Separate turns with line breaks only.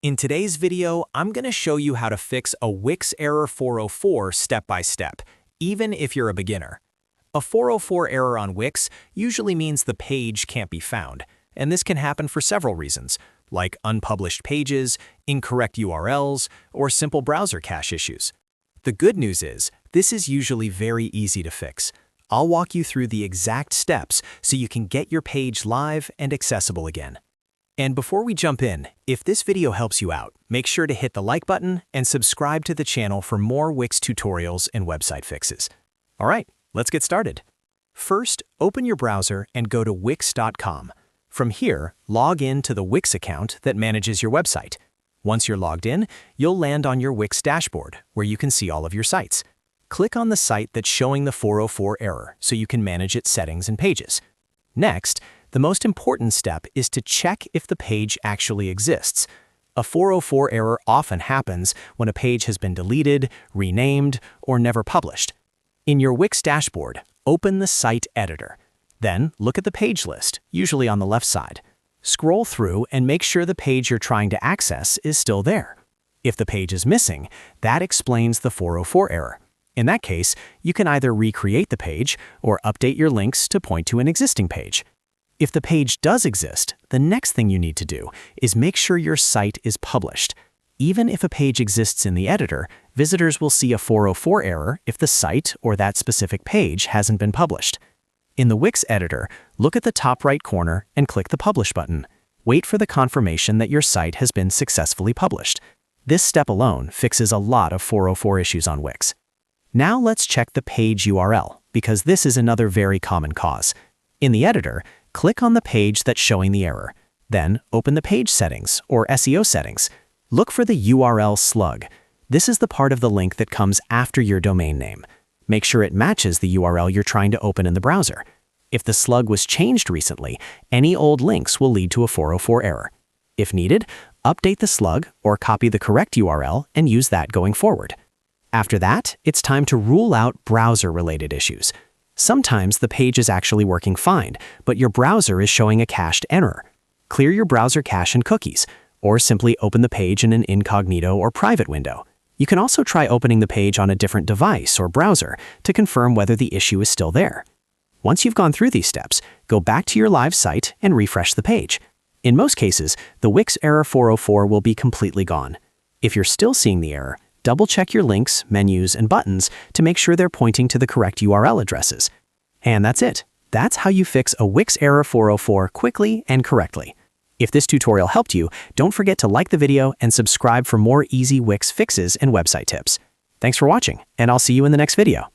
In today's video, I'm going to show you how to fix a Wix error 404 step by step, even if you're a beginner. A 404 error on Wix usually means the page can't be found, and this can happen for several reasons, like unpublished pages, incorrect URLs, or simple browser cache issues. The good news is, this is usually very easy to fix. I'll walk you through the exact steps so you can get your page live and accessible again. And before we jump in, if this video helps you out, make sure to hit the like button and subscribe to the channel for more Wix tutorials and website fixes. All right, let's get started. First, open your browser and go to wix.com. From here, log in to the Wix account that manages your website. Once you're logged in, you'll land on your Wix dashboard, where you can see all of your sites. Click on the site that's showing the 404 error so you can manage its settings and pages. Next, the most important step is to check if the page actually exists. A 404 error often happens when a page has been deleted, renamed, or never published. In your Wix dashboard, open the site editor. Then look at the page list, usually on the left side. Scroll through and make sure the page you're trying to access is still there. If the page is missing, that explains the 404 error. In that case, you can either recreate the page or update your links to point to an existing page. If the page does exist, the next thing you need to do is make sure your site is published. Even if a page exists in the editor, visitors will see a 404 error if the site or that specific page hasn't been published. In the Wix editor, look at the top right corner and click the Publish button. Wait for the confirmation that your site has been successfully published. This step alone fixes a lot of 404 issues on Wix. Now let's check the page URL, because this is another very common cause. In the editor, click on the page that's showing the error. Then open the page settings or SEO settings. Look for the URL slug. This is the part of the link that comes after your domain name. Make sure it matches the URL you're trying to open in the browser. If the slug was changed recently, any old links will lead to a 404 error. If needed, update the slug or copy the correct URL and use that going forward. After that, it's time to rule out browser-related issues. Sometimes the page is actually working fine, but your browser is showing a cached error. Clear your browser cache and cookies, or simply open the page in an incognito or private window. You can also try opening the page on a different device or browser to confirm whether the issue is still there. Once you've gone through these steps, go back to your live site and refresh the page. In most cases, the Wix error 404 will be completely gone. If you're still seeing the error, double-check your links, menus, and buttons to make sure they're pointing to the correct URL addresses. And that's it. That's how you fix a Wix error 404 quickly and correctly. If this tutorial helped you, don't forget to like the video and subscribe for more easy Wix fixes and website tips. Thanks for watching, and I'll see you in the next video.